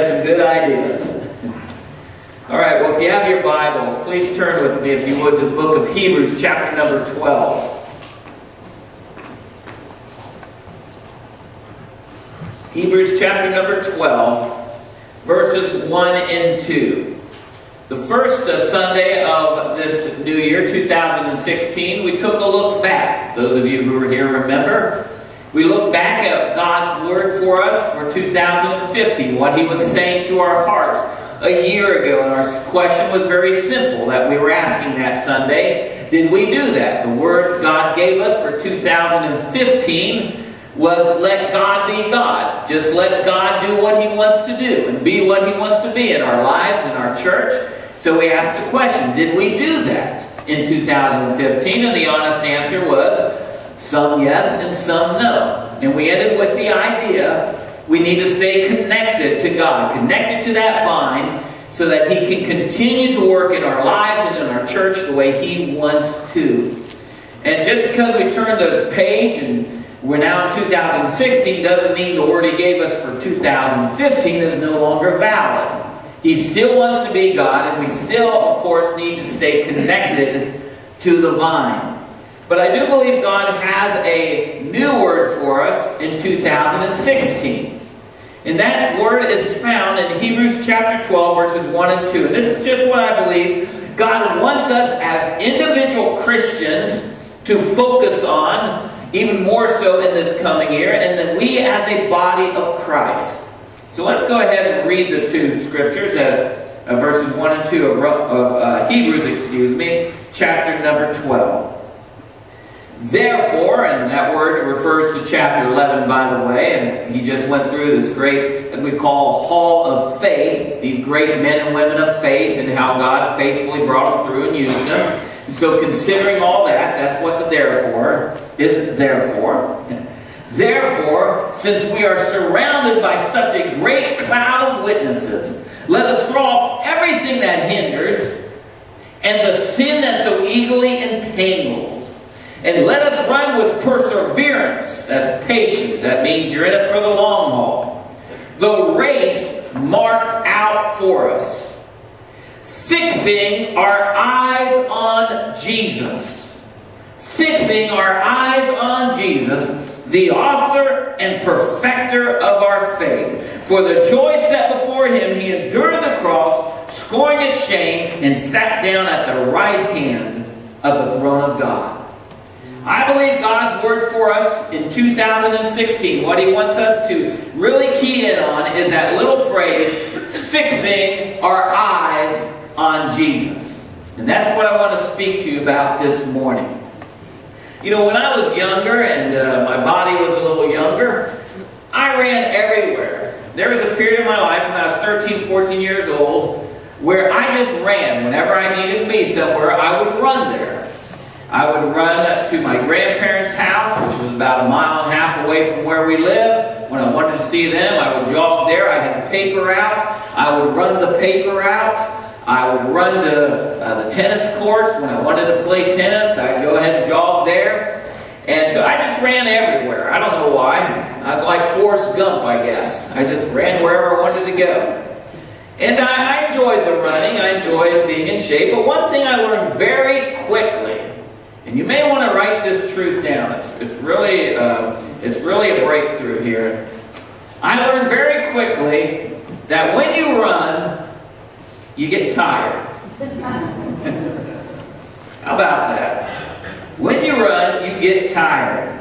Some good ideas. All right, well, if you have your Bibles, please turn with me, if you would, to the book of Hebrews, chapter number 12. Hebrews, chapter number 12, verses 1 and 2. The first Sunday of this new year, 2016, we took a look back. Those of you who were here remember. We look back at God's Word for us for 2015, what He was saying to our hearts a year ago. And our question was very simple that we were asking that Sunday. Did we do that? The Word God gave us for 2015 was let God be God. Just let God do what He wants to do and be what He wants to be in our lives, in our church. So we asked the question, did we do that in 2015? And the honest answer was, some yes and some no. And we ended with the idea we need to stay connected to God, connected to that vine, so that He can continue to work in our lives and in our church the way He wants to. And just because we turned the page and we're now in 2016 doesn't mean the Word He gave us for 2015 is no longer valid. He still wants to be God, and we still, of course, need to stay connected to the vine. But I do believe God has a new word for us in 2016. And that word is found in Hebrews chapter 12, verses 1 and 2. And this is just what I believe God wants us as individual Christians to focus on, even more so in this coming year, and that we as a body of Christ. So let's go ahead and read the two scriptures, verses 1 and 2 of Hebrews, chapter number 12. Therefore, and that word refers to chapter 11, by the way, and he just went through this great, as we call, hall of faith, these great men and women of faith, and how God faithfully brought them through and used them. And so considering all that, that's what the therefore is, therefore. Therefore, since we are surrounded by such a great cloud of witnesses, let us throw off everything that hinders and the sin that so eagerly entangles. And let us run with perseverance, that's patience, that means you're in it for the long haul, the race marked out for us, fixing our eyes on Jesus. Fixing our eyes on Jesus, the author and perfecter of our faith. For the joy set before Him, He endured the cross, scorning its shame, and sat down at the right hand of the throne of God. I believe God's word for us in 2016, what He wants us to really key in on is that little phrase, fixing our eyes on Jesus. And that's what I want to speak to you about this morning. You know, when I was younger and my body was a little younger, I ran everywhere. There was a period in my life when I was 13, 14 years old where I just ran. Whenever I needed to be somewhere, I would run there. I would run to my grandparents' house, which was about 1.5 miles away from where we lived. When I wanted to see them, I would jog there. I had the paper route. I would run the paper route. I would run to the tennis courts. When I wanted to play tennis, I'd go ahead and jog there. And so I just ran everywhere. I don't know why. I was like Forrest Gump, I guess. I just ran wherever I wanted to go. And I enjoyed the running. I enjoyed being in shape. But one thing I learned very quickly, and you may want to write this truth down. It's really a breakthrough here. I learned very quickly that when you run, you get tired. How about that? When you run, you get tired.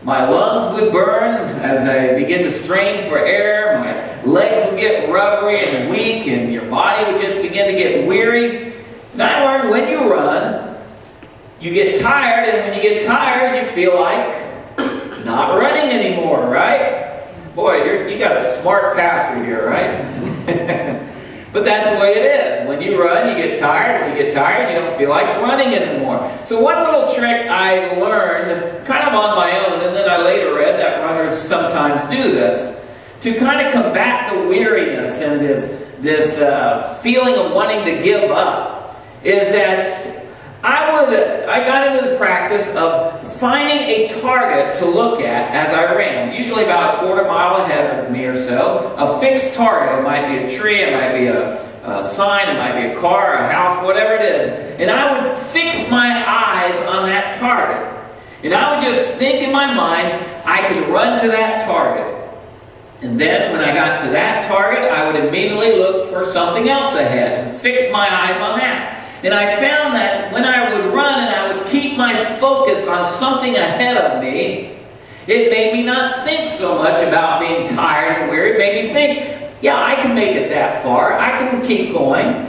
My lungs would burn as I begin to strain for air. My legs would get rubbery and weak, and your body would just begin to get weary. And I learned when you run, you get tired, and when you get tired, you feel like not running anymore, right? Boy, you got a smart pastor here, right? But that's the way it is. When you run, you get tired. When you get tired, you don't feel like running anymore. So one little trick I learned kind of on my own, and then I later read that runners sometimes do this, to kind of combat the weariness and this feeling of wanting to give up, is that I got into the practice of finding a target to look at as I ran, usually about a quarter mile ahead of me or so, a fixed target. It might be a tree, it might be a sign, it might be a car, a house, whatever it is. And I would fix my eyes on that target. And I would just think in my mind, I could run to that target. And then when I got to that target, I would immediately look for something else ahead and fix my eyes on that. And I found that when I would run and I would keep my focus on something ahead of me, it made me not think so much about being tired and weary. It made me think, yeah, I can make it that far. I can keep going.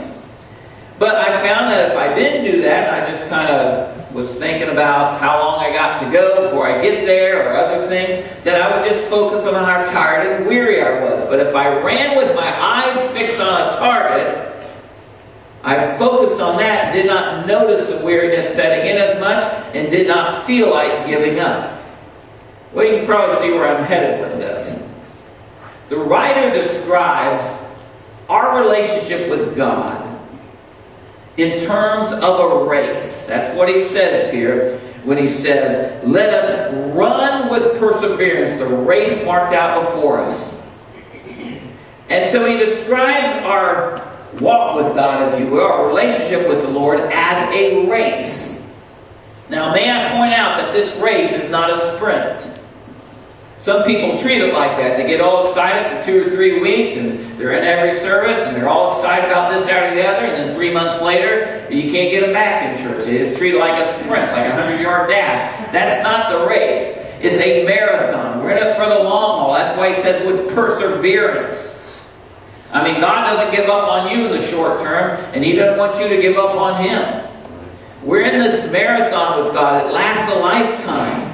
But I found that if I didn't do that, I just kind of was thinking about how long I got to go before I get there or other things, that I would just focus on how tired and weary I was. But if I ran with my eyes fixed on a target, I focused on that and did not notice the weariness setting in as much and did not feel like giving up. Well, you can probably see where I'm headed with this. The writer describes our relationship with God in terms of a race. That's what he says here when he says, let us run with perseverance the race marked out before us. And so he describes our walk with God, if you will, our relationship with the Lord, as a race. Now, may I point out that this race is not a sprint. Some people treat it like that. They get all excited for 2 or 3 weeks, and they're in every service, and they're all excited about this, that, or the other, and then 3 months later, you can't get them back in church. They just treat it like a sprint, like a 100-yard dash. That's not the race. It's a marathon. We're in it for the long haul. That's why he said with perseverance. I mean, God doesn't give up on you in the short term, and he doesn't want you to give up on him. We're in this marathon with God. It lasts a lifetime.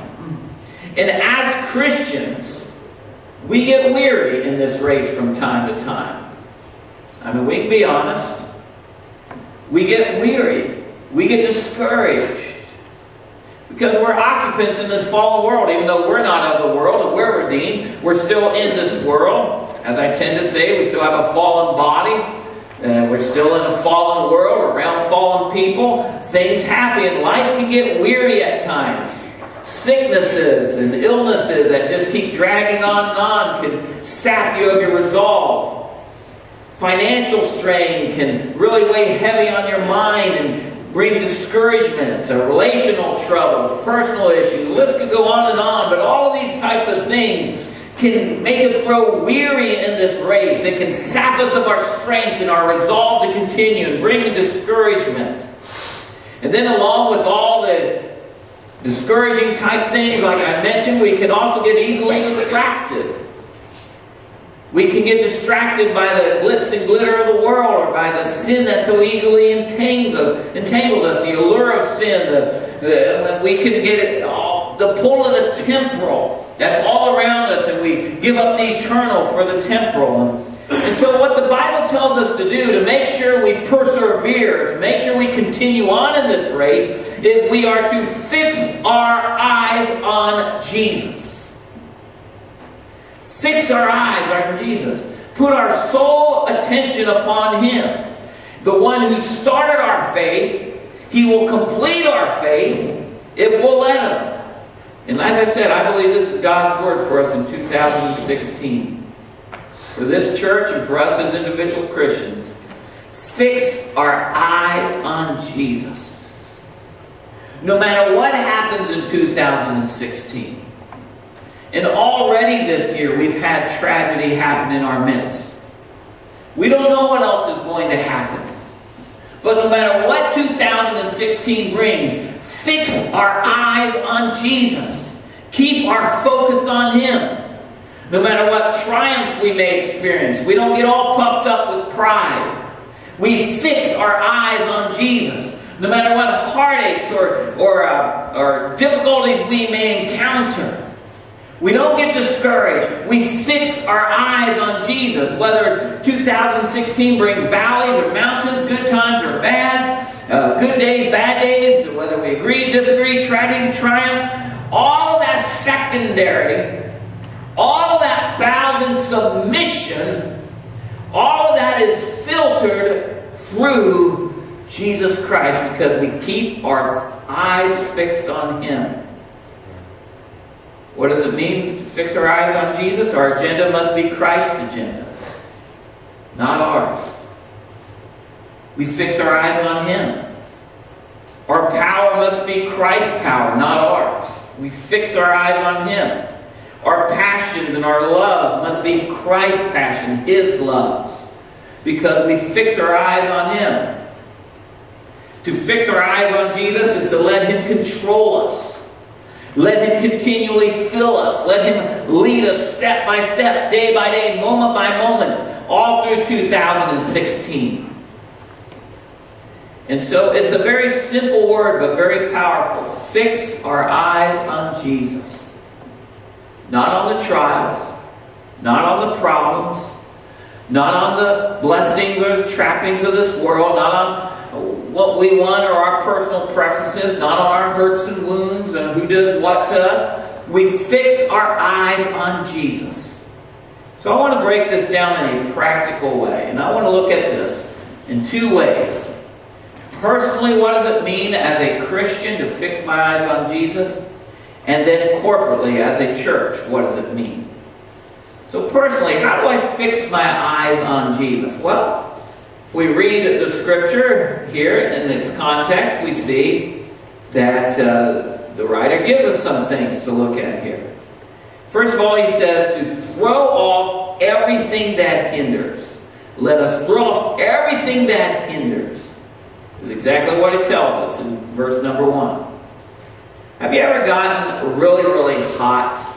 And as Christians, we get weary in this race from time to time. I mean, we can be honest. We get weary. We get discouraged. Because we're occupants in this fallen world. Even though we're not of the world and we're redeemed, we're still in this world. As I tend to say, we still have a fallen body. We're still in a fallen world, around fallen people. Things happen, and life can get weary at times. Sicknesses and illnesses that just keep dragging on and on can sap you of your resolve. Financial strain can really weigh heavy on your mind and bring discouragement, relational troubles, personal issues. The list could go on, but all of these types of things can make us grow weary in this race. It can sap us of our strength and our resolve to continue and bring discouragement. And then along with all the discouraging type things like I mentioned, we can also get easily distracted. We can get distracted by the glitz and glitter of the world, or by the sin that so eagerly entangles us, the allure of sin. We can get it, the pull of the temporal that's all around us, and we give up the eternal for the temporal. And so what the Bible tells us to do to make sure we persevere, to make sure we continue on in this race, is we are to fix our eyes on Jesus. Fix our eyes on Jesus. Put our sole attention upon him. The one who started our faith, he will complete our faith if we'll let him. And as I said, I believe this is God's word for us in 2016. For this church and for us as individual Christians. Fix our eyes on Jesus. No matter what happens in 2016. And already this year we've had tragedy happen in our midst. We don't know what else is going to happen. But no matter what 2016 brings, fix our eyes on Jesus. Keep our focus on him. No matter what triumphs we may experience, we don't get all puffed up with pride. We fix our eyes on Jesus. No matter what heartaches or difficulties we may encounter, we don't get discouraged. We fix our eyes on Jesus. Whether 2016 brings valleys or mountains, good times or bads, good days, bad days, whether we agree, disagree, tragedy, triumph, all of that secondary. All of that bows in submission, all of that is filtered through Jesus Christ because we keep our eyes fixed on him. What does it mean to fix our eyes on Jesus? Our agenda must be Christ's agenda, not ours. We fix our eyes on Him. Our power must be Christ's power, not ours. We fix our eyes on Him. Our passions and our loves must be Christ's passion, His loves, because we fix our eyes on Him. To fix our eyes on Jesus is to let Him control us. Let Him continually fill us. Let Him lead us step by step, day by day, moment by moment, all through 2016. And so it's a very simple word, but very powerful. Fix our eyes on Jesus. Not on the trials, not on the problems, not on the blessings or the trappings of this world, not on what we want or our personal preferences, not on our hurts and wounds and who does what to us. We fix our eyes on Jesus. So I want to break this down in a practical way. And I want to look at this in two ways. Personally, what does it mean as a Christian to fix my eyes on Jesus? And then corporately, as a church, what does it mean? So personally, how do I fix my eyes on Jesus? Well, if we read the Scripture here in its context, we see that the writer gives us some things to look at here. First of all, he says to throw off everything that hinders. Let us throw off everything that hinders. Is exactly what it tells us in verse number 1. Have you ever gotten really, really hot?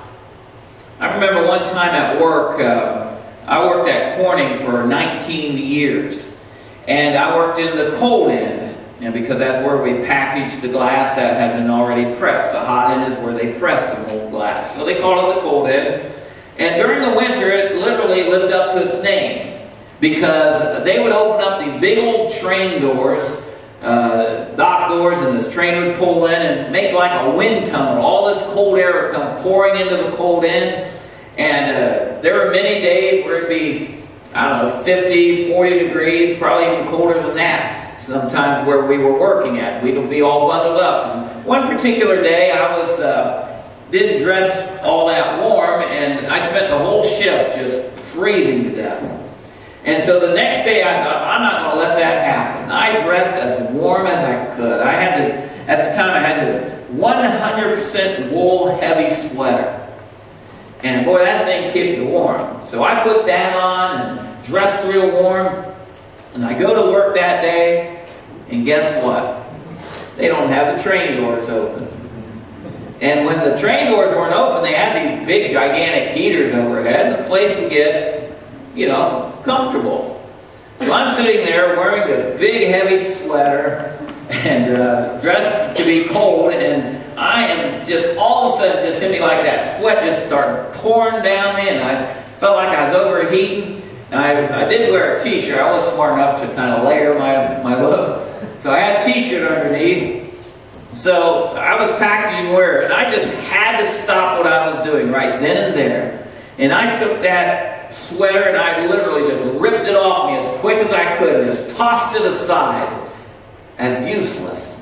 I remember one time at work, I worked at Corning for 19 years. And I worked in the cold end, because that's where we packaged the glass that had been already pressed. The hot end is where they press the mold glass. So they call it the cold end. And during the winter, it literally lived up to its name, because they would open up these big old train doors, dock doors, and this train would pull in and make like a wind tunnel. All this cold air would come pouring into the cold end. And there were many days where it'd be, I don't know, 50, 40 degrees, probably even colder than that. Sometimes where we were working at, we'd be all bundled up. And one particular day, I didn't dress all that warm, and I spent the whole shift just freezing to death. And so the next day I thought, I'm not going to let that happen. I dressed as warm as I could. I had this, at the time I had this 100% wool heavy sweater. And boy, that thing kept me warm. So I put that on and dressed real warm. And I go to work that day, and guess what? They don't have the train doors open. And when the train doors weren't open, they had these big gigantic heaters overhead, and the place would get, comfortable. So I'm sitting there wearing this big heavy sweater and dressed to be cold, and I am just all of a sudden just hit me like that. Sweat just started pouring down me, and I felt like I was overheating. And I did wear a t-shirt. I was smart enough to kind of layer my look. So I had a t-shirt underneath. So I was packaging wear, and I just had to stop what I was doing right then and there. And I took that sweater and I literally just ripped it off me as quick as I could and just tossed it aside as useless.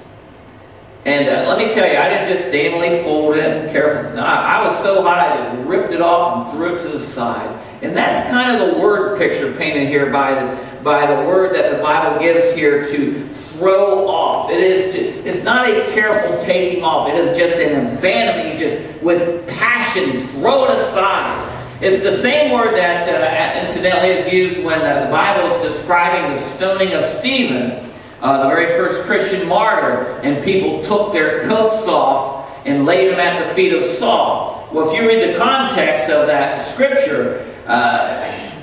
And let me tell you, I didn't just daintily fold it and carefully. No, I was so hot I just ripped it off and threw it to the side. And that's kind of the word picture painted here by the word that the Bible gives here, to throw off. It's not a careful taking off. It is just an abandonment. You just, with passion, throw it aside. It's the same word that incidentally is used when the Bible is describing the stoning of Stephen, the very first Christian martyr, and people took their coats off and laid them at the feet of Saul. Well, if you read the context of that scripture,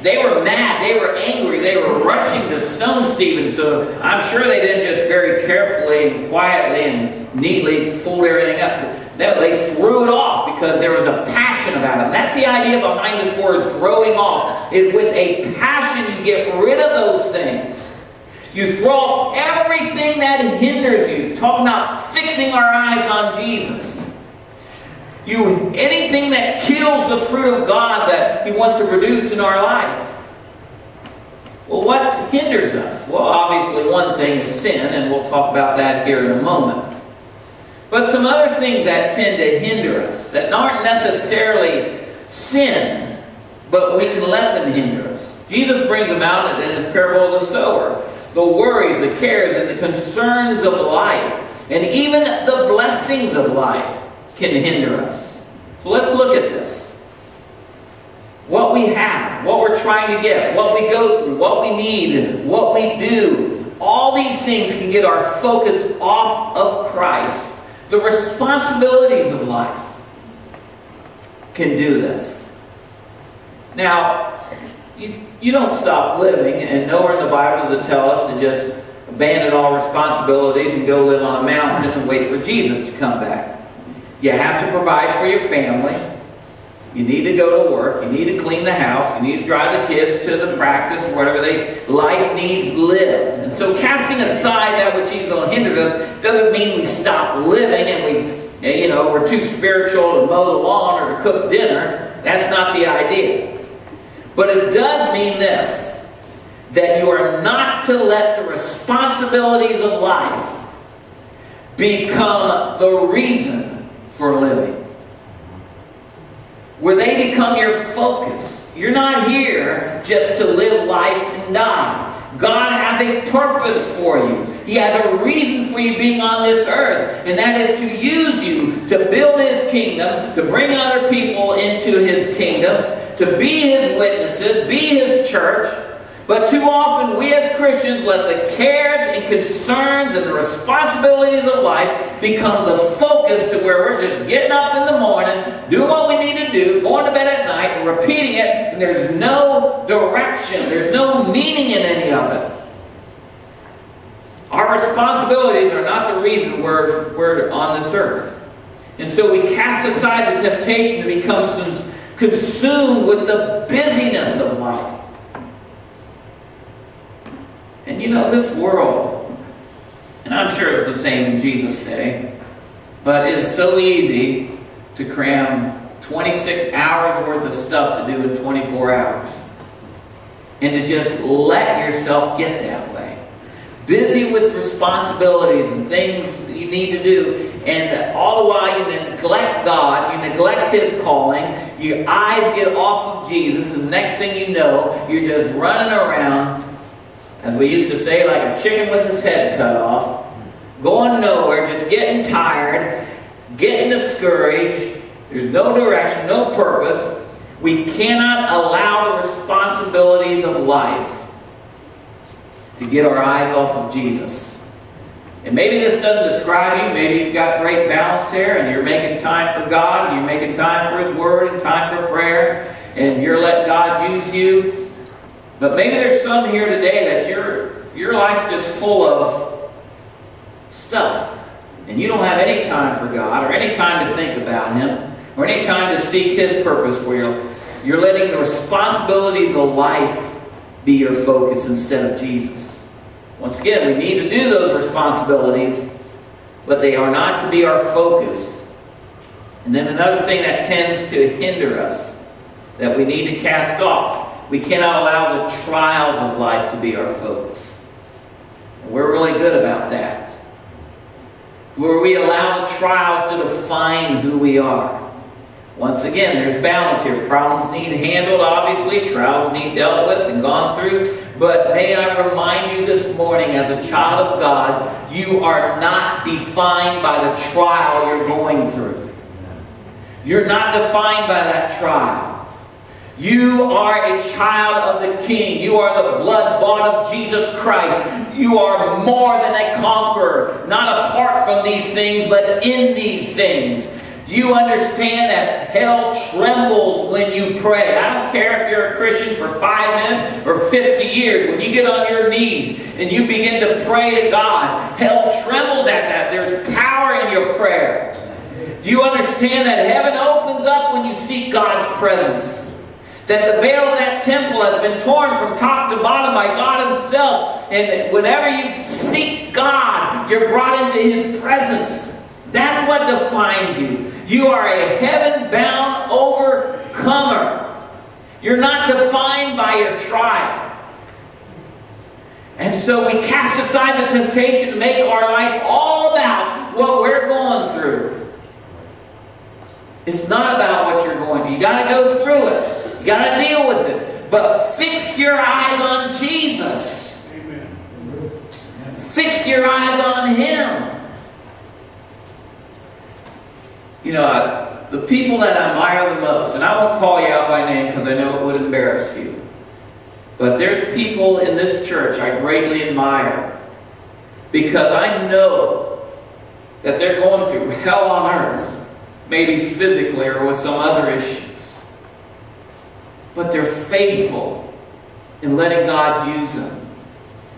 they were mad, they were angry, they were rushing to stone Stephen. So I'm sure they didn't just very carefully and quietly and neatly fold everything up. They threw it off because there was a passion about it. And that's the idea behind this word, throwing off. Is with a passion you get rid of those things. You throw off everything that hinders you. Talking about fixing our eyes on Jesus. Anything that kills the fruit of God that He wants to produce in our life. Well, what hinders us? Well, obviously one thing is sin, and we'll talk about that here in a moment. But some other things that tend to hinder us, that aren't necessarily sin, but we can let them hinder us. Jesus brings them out in his parable of the sower. The worries, the cares, and the concerns of life, and even the blessings of life can hinder us. So let's look at this. What we have, what we're trying to get, what we go through, what we need, what we do, all these things can get our focus off of Christ. The responsibilities of life can do this. Now, you don't stop living, and nowhere in the Bible does it tell us to just abandon all responsibilities and go live on a mountain and wait for Jesus to come back. You have to provide for your family. You need to go to work. You need to clean the house. You need to drive the kids to the practice, whatever life needs lived. And so casting aside that which evil hinders us doesn't mean we stop living and we're too spiritual to mow the lawn or to cook dinner. That's not the idea. But it does mean this, that you are not to let the responsibilities of life become the reason for living. Where they become your focus. You're not here just to live life and die. God has a purpose for you. He has a reason for you being on this earth. And that is to use you to build His kingdom, to bring other people into His kingdom, to be His witnesses, be His church. But too often we as Christians let the cares and concerns and the responsibilities of life become the focus to where we're just getting up in the morning, doing what we need to do, going to bed at night, and repeating it, and there's no direction, there's no meaning in any of it. Our responsibilities are not the reason we're on this earth. And so we cast aside the temptation to become consumed with the busyness of life. And this world, and I'm sure it was the same in Jesus' day, but it is so easy to cram 26 hours worth of stuff to do in 24 hours. And to just let yourself get that way. Busy with responsibilities and things you need to do. And all the while you neglect God, you neglect His calling, your eyes get off of Jesus, and the next thing you know, you're just running around, as we used to say, like a chicken with his head cut off, going nowhere, just getting tired, getting discouraged. There's no direction, no purpose. We cannot allow the responsibilities of life to get our eyes off of Jesus. And maybe this doesn't describe you. Maybe you've got great balance there, and you're making time for God, and you're making time for His Word, and time for prayer, and you're letting God use you. But maybe there's some here today that your life's just full of stuff. And you don't have any time for God, or any time to think about Him, or any time to seek His purpose for you. You're letting the responsibilities of life be your focus instead of Jesus. Once again, we need to do those responsibilities, but they are not to be our focus. And then another thing that tends to hinder us, that we need to cast off. We cannot allow the trials of life to be our focus. And we're really good about that. Where we allow the trials to define who we are. Once again, there's balance here. Problems need handled, obviously. Trials need dealt with and gone through. But may I remind you this morning, as a child of God, you are not defined by the trial you're going through. You're not defined by that trial. You are a child of the King. You are the blood-bought of Jesus Christ. You are more than a conqueror. Not apart from these things, but in these things. Do you understand that hell trembles when you pray? I don't care if you're a Christian for 5 minutes or 50 years. When you get on your knees and you begin to pray to God, hell trembles at that. There's power in your prayer. Do you understand that heaven opens up when you seek God's presence? That the veil of that temple has been torn from top to bottom by God Himself. And whenever you seek God, you're brought into His presence. That's what defines you. You are a heaven-bound overcomer. You're not defined by your trial. And so we cast aside the temptation to make our life all about what we're going through. It's not about what you're going through. You got to go through it. You got to deal with it. But fix your eyes on Jesus. Amen. Fix your eyes on Him. You know, the people that I admire the most, and I won't call you out by name because I know it would embarrass you, but there's people in this church I greatly admire because I know that they're going through hell on earth, maybe physically or with some other issues. But they're faithful in letting God use them.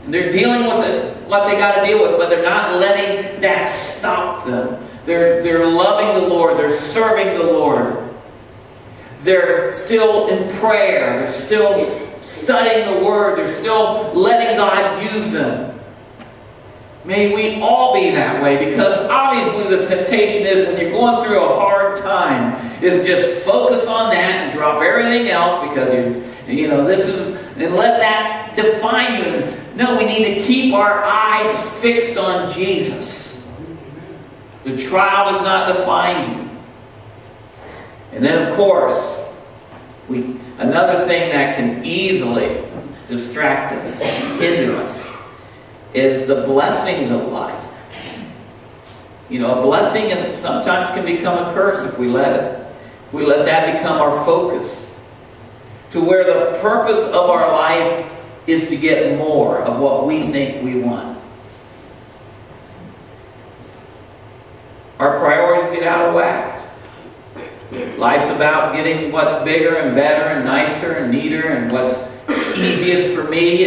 And they're dealing with it, what they got to deal with, but they're not letting that stop them. They're loving the Lord. They're serving the Lord. They're still in prayer. They're still studying the Word. They're still letting God use them. May we all be that way, because obviously the temptation is when you're going through a hard time is just focus on that and drop everything else because this is, and let that define you. No, we need to keep our eyes fixed on Jesus. The trial does not define you. And then, of course, another thing that can easily distract us, hinder us, is the blessings of life. You know, a blessing sometimes can become a curse if we let it. If we let that become our focus. To where the purpose of our life is to get more of what we think we want. Our priorities get out of whack. Life's about getting what's bigger and better and nicer and neater and what's easiest for me,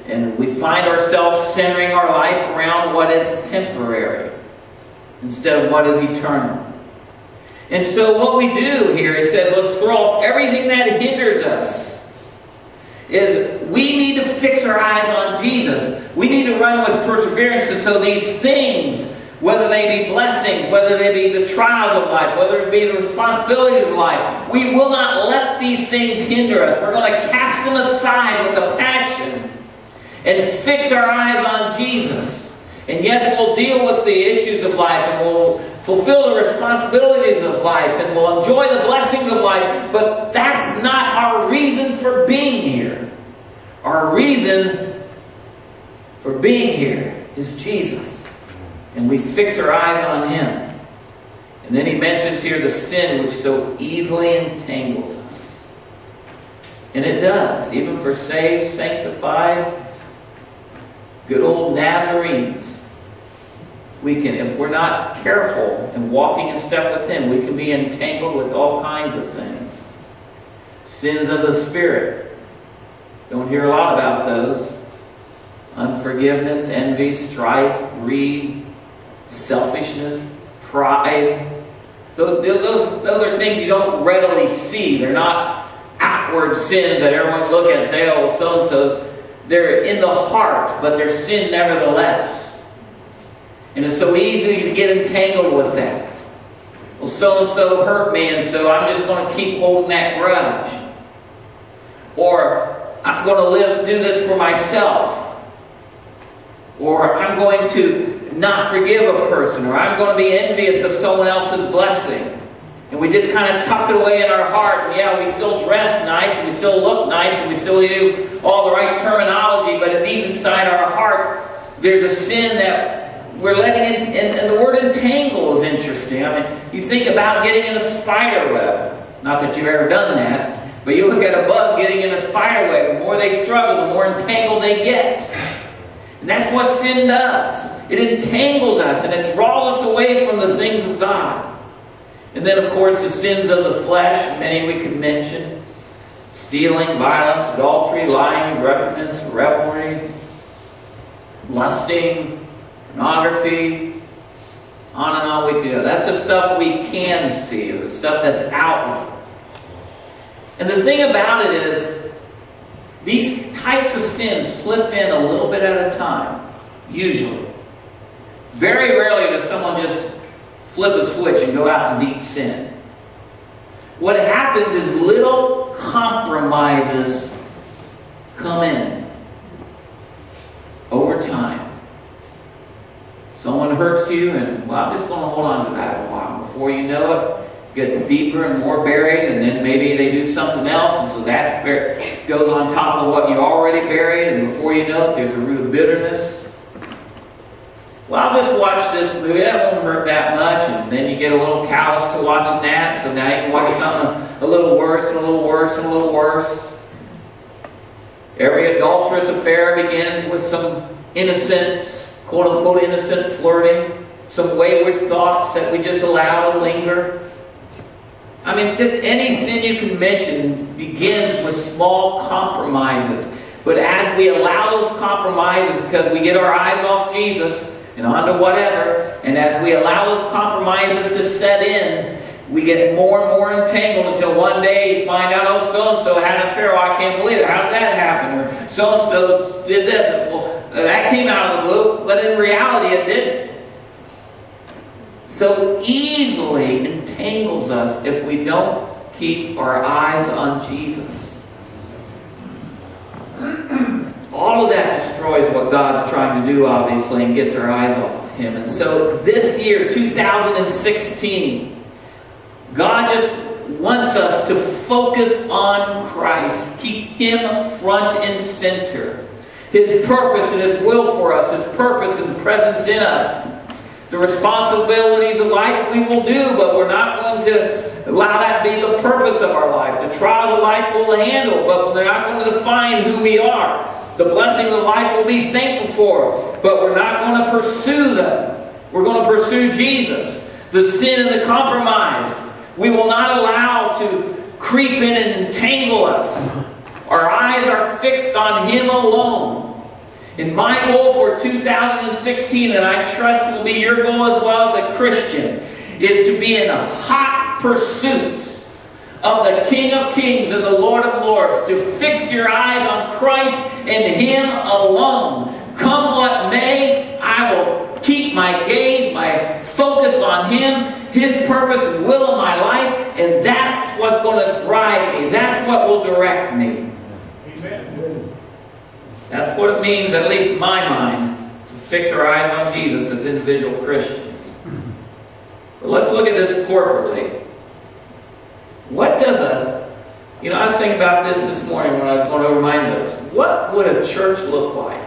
and we find ourselves centering our life around what is temporary instead of what is eternal. And so what we do here, it says, let's throw off everything that hinders us. Is we need to fix our eyes on Jesus. We need to run with perseverance, and so these things, whether they be blessings, whether they be the trials of life, whether it be the responsibilities of life, we will not let these things hinder us. We're going to cast them aside with a passion and fix our eyes on Jesus. And yes, we'll deal with the issues of life, and we'll fulfill the responsibilities of life, and we'll enjoy the blessings of life, but that's not our reason for being here. Our reason for being here is Jesus. And we fix our eyes on Him. And then he mentions here the sin which so easily entangles us. And it does. Even for saved, sanctified, good old Nazarenes. We can, if we're not careful and walking in step with Him, we can be entangled with all kinds of things. Sins of the Spirit. Don't hear a lot about those. Unforgiveness, envy, strife, greed, selfishness, pride. Those are things you don't readily see. They're not outward sins that everyone look at and say, oh, so-and-so. They're in the heart, but they're sin nevertheless. And it's so easy to get entangled with that. Well, so-and-so hurt me, and so I'm just going to keep holding that grudge. Or I'm going to do this for myself. Or I'm going to not forgive a person, or I'm going to be envious of someone else's blessing. And we just kind of tuck it away in our heart, and yeah, we still dress nice, and we still look nice, and we still use all the right terminology, but deep inside our heart, there's a sin that we're letting it, and the word entangle is interesting. I mean, you think about getting in a spider web. Not that you've ever done that, but you look at a bug getting in a spider web. The more they struggle, the more entangled they get. And that's what sin does. It entangles us and it draws us away from the things of God. And then, of course, the sins of the flesh, many we could mention. Stealing, violence, adultery, lying, drunkenness, revelry, lusting, pornography, on and on we could go. That's the stuff we can see, the stuff that's outward. And the thing about it is, these types of sins slip in a little bit at a time, usually. Very rarely does someone just flip a switch and go out in deep sin. What happens is little compromises come in. over time. Someone hurts you, and, well, I'm just going to hold on to that a while. Before you know it, it gets deeper and more buried, and then maybe they do something else, and so that goes on top of what you already buried, and before you know it, there's a root of bitterness. Well, I'll just watch this movie. That won't hurt that much, and then you get a little callous to watching that, so now you can watch something a little worse, and a little worse, and a little worse. Every adulterous affair begins with some innocence, quote-unquote innocent flirting, some wayward thoughts that we just allow to linger. I mean, just any sin you can mention begins with small compromises. But as we allow those compromises, because we get our eyes off Jesus and onto whatever, and as we allow those compromises to set in, we get more and more entangled until one day you find out, oh, so-and-so had an affair. Oh, I can't believe it. How did that happen? Or so-and-so did this. Well, that came out of the blue, but in reality it didn't. So easily entangles us if we don't keep our eyes on Jesus. All of that destroys what God's trying to do, obviously, and gets our eyes off of Him. And so this year, 2016, God just wants us to focus on Christ. Keep Him front and center. His purpose and His will for us. His purpose and presence in us. The responsibilities of life we will do, but we're not going to allow that to be the purpose of our life. The trials of life we'll handle, but they're not going to define who we are. The blessings of life we'll be thankful for, but we're not going to pursue them. We're going to pursue Jesus. The sin and the compromise we will not allow to creep in and entangle us. Our eyes are fixed on Him alone. And my goal for 2016, and I trust will be your goal as well as a Christian, is to be in a hot pursuit of the King of Kings and the Lord of Lords. To fix your eyes on Christ and Him alone. Come what may, I will keep my gaze, my focus on Him, His purpose and will in my life, and that's what's going to drive me. That's what will direct me. Amen. That's what it means, at least in my mind, to fix our eyes on Jesus as individual Christians. But let's look at this corporately. What does I was thinking about this morning when I was going over my notes. What would a church look like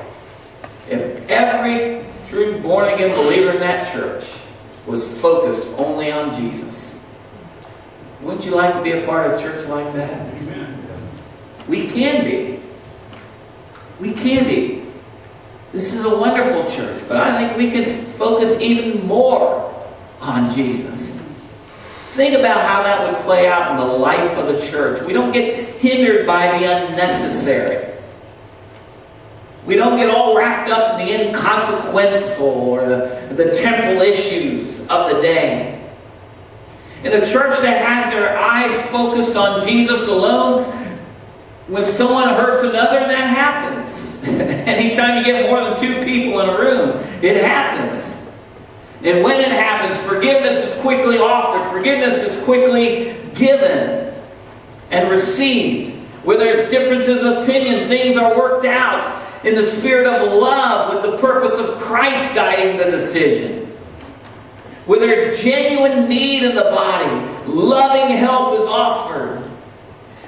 if every true born-again believer in that church was focused only on Jesus? Wouldn't you like to be a part of a church like that? Amen. We can be. We can be. This is a wonderful church, but I think we can focus even more on Jesus. Think about how that would play out in the life of the church. We don't get hindered by the unnecessary. We don't get all wrapped up in the inconsequential or the temporal issues of the day. In a church that has their eyes focused on Jesus alone, when someone hurts another, that happens. Anytime you get more than two people in a room, it happens. And when it happens, forgiveness is quickly offered. Forgiveness is quickly given and received. Where there's differences of opinion, things are worked out in the spirit of love with the purpose of Christ guiding the decision. Where there's genuine need in the body, loving help is offered.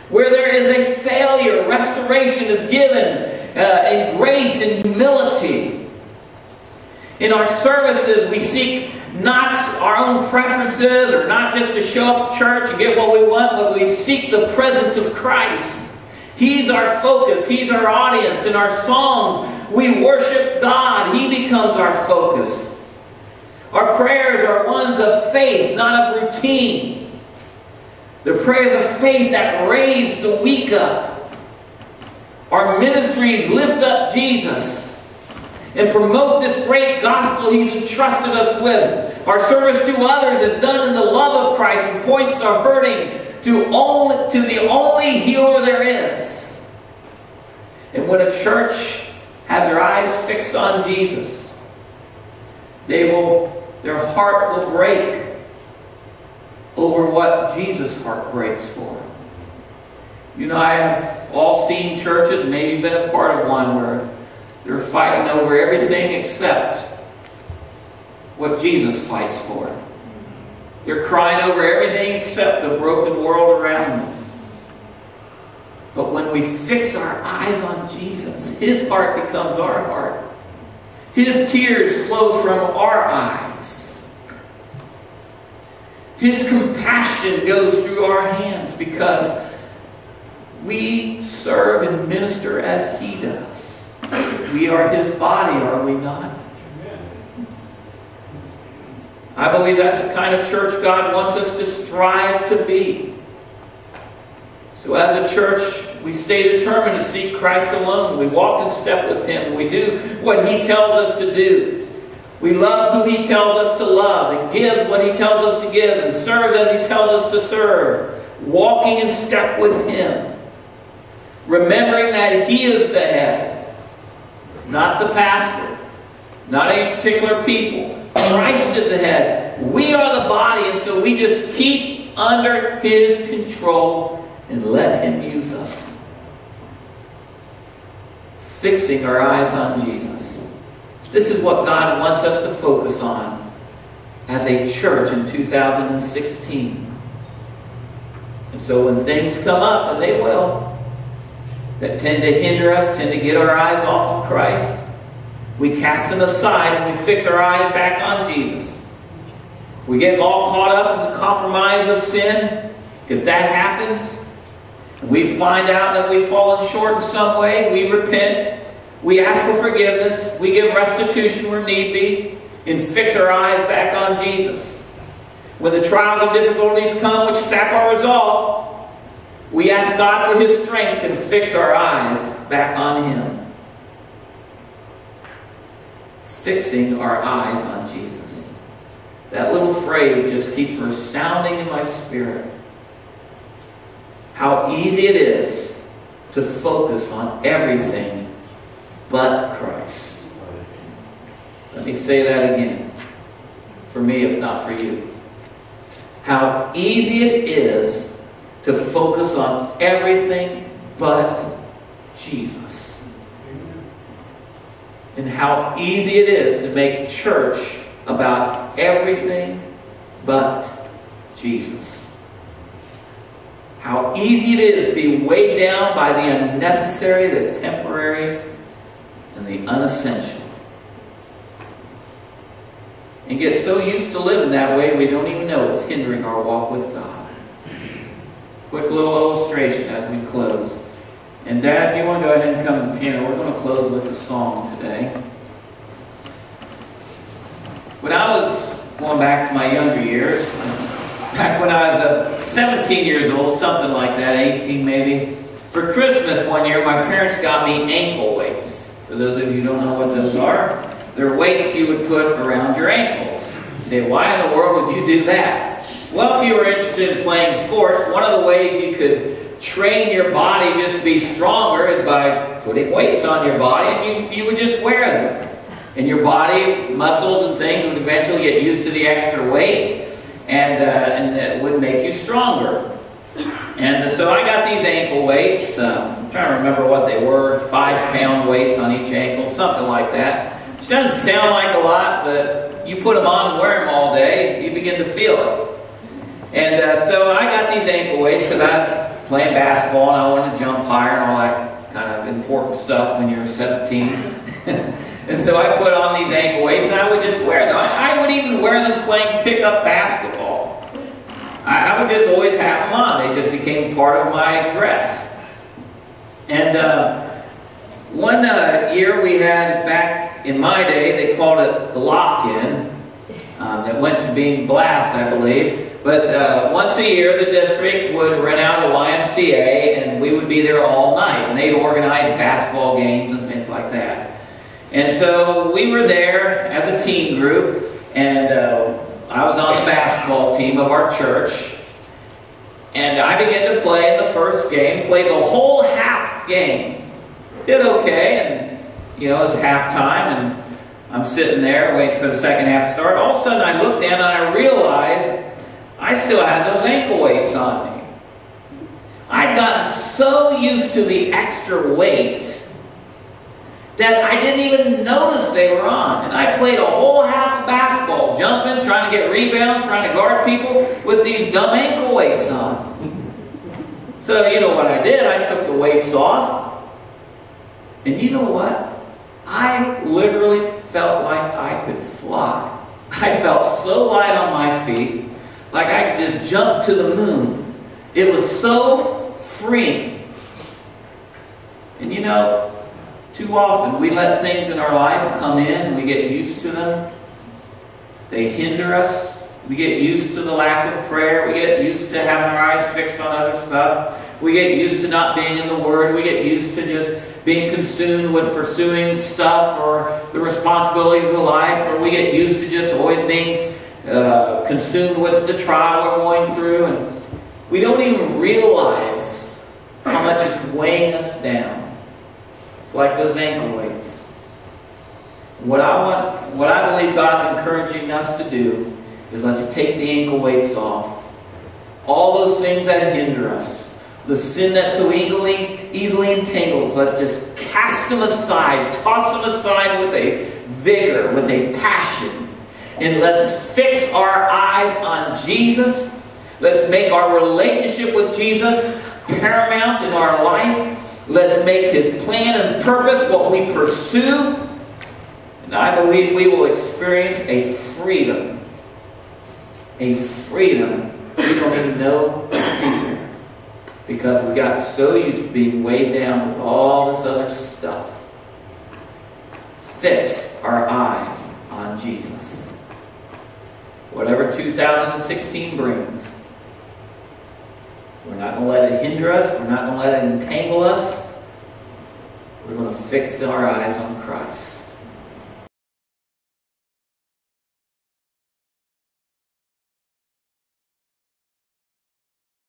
Where there is a failure, restoration is given in grace and humility. In our services, we seek not our own preferences or not just to show up at church and get what we want, but we seek the presence of Christ. He's our focus. He's our audience. In our songs, we worship God. He becomes our focus. Our prayers are ones of faith, not of routine. The prayers of faith that raise the weak up. Our ministries lift up Jesus and promote this great gospel He's entrusted us with. Our service to others is done in the love of Christ and points the hurting to the only healer there is. And when a church has their eyes fixed on Jesus, their heart will break over what Jesus' heart breaks for. I have all seen churches, maybe been a part of one, where They're fighting over everything except what Jesus fights for. They're crying over everything except the broken world around them. But when we fix our eyes on Jesus, His heart becomes our heart. His tears flow from our eyes. His compassion goes through our hands because we serve and minister as He does. We are His body, are we not? I believe that's the kind of church God wants us to strive to be. So as a church, we stay determined to seek Christ alone. We walk in step with Him. We do what He tells us to do. We love who He tells us to love, and give what He tells us to give, and serve as He tells us to serve. Walking in step with Him. Remembering that He is the head, not the pastor, not any particular people. Christ is the head. We are the body, and so we just keep under His control and let Him use us. Fixing our eyes on Jesus. This is what God wants us to focus on as a church in 2016. And so when things come up, and they will, that tend to hinder us, tend to get our eyes off of Christ, we cast them aside and we fix our eyes back on Jesus. If we get all caught up in the compromise of sin, if that happens, and we find out that we've fallen short in some way, we repent, we ask for forgiveness, we give restitution where need be, and fix our eyes back on Jesus. When the trials and difficulties come which sap our resolve, we ask God for His strength and fix our eyes back on Him. Fixing our eyes on Jesus. That little phrase just keeps resounding in my spirit. How easy it is to focus on everything but Christ. Let me say that again. For me, if not for you. How easy it is to focus on everything but Jesus. And how easy it is to make church about everything but Jesus. How easy it is to be weighed down by the unnecessary, the temporary, and the unessential. And get so used to living that way we don't even know it's hindering our walk with God. Quick little illustration as we close. And Dad, if you want to go ahead and come to the piano, we're going to close with a song today. When I was going back to my younger years, back when I was 17 years old, something like that, 18 maybe, for Christmas one year, my parents got me ankle weights. For those of you who don't know what those are, they're weights you would put around your ankles. You say, why in the world would you do that? Well, if you were interested in playing sports, one of the ways you could train your body just to be stronger is by putting weights on your body, and you would just wear them. And your body, muscles and things would eventually get used to the extra weight, and it would make you stronger. And so I got these ankle weights. I'm trying to remember what they were, 5-pound weights on each ankle, something like that. Which doesn't sound like a lot, but you put them on and wear them all day, you begin to feel it. And so I got these ankle weights because I was playing basketball and I wanted to jump higher and all that kind of important stuff when you're 17. And so I put on these ankle weights and I would just wear them. I would even wear them playing pickup basketball. I would just always have them on. They just became part of my dress. And one year we had, back in my day, they called it the lock-in. It went to being blast, I believe. But once a year, the district would rent out a YMCA, and we would be there all night. And they'd organize basketball games and things like that. And so we were there as a team group, and I was on the basketball team of our church. And I began to play in the first game, played the whole half game. Did okay, and you know, it was halftime, and I'm sitting there waiting for the second half to start. All of a sudden I looked down and I realized I still had those ankle weights on me. I'd gotten so used to the extra weight that I didn't even notice they were on. And I played a whole half of basketball, jumping, trying to get rebounds, trying to guard people with these dumb ankle weights on. So you know what I did? I took the weights off. And you know what? I literally felt like I could fly. I felt so light on my feet, like I could just jump to the moon. It was so freeing. And you know, too often we let things in our life come in and we get used to them. They hinder us. We get used to the lack of prayer. We get used to having our eyes fixed on other stuff. We get used to not being in the Word. We get used to just being consumed with pursuing stuff or the responsibilities of life. Or we get used to just always being consumed with the trial we're going through. And we don't even realize how much it's weighing us down. It's like those ankle weights. What I believe God's encouraging us to do is let's take the ankle weights off. All those things that hinder us. The sin that so easily entangles, let's just cast them aside, toss them aside with a vigor, with a passion. And let's fix our eyes on Jesus. Let's make our relationship with Jesus paramount in our life. Let's make His plan and purpose what we pursue. And I believe we will experience a freedom. A freedom we don't even know either. Because we got so used to being weighed down with all this other stuff. Fix our eyes on Jesus. Whatever 2016 brings, we're not going to let it hinder us. We're not going to let it entangle us. We're going to fix our eyes on Christ.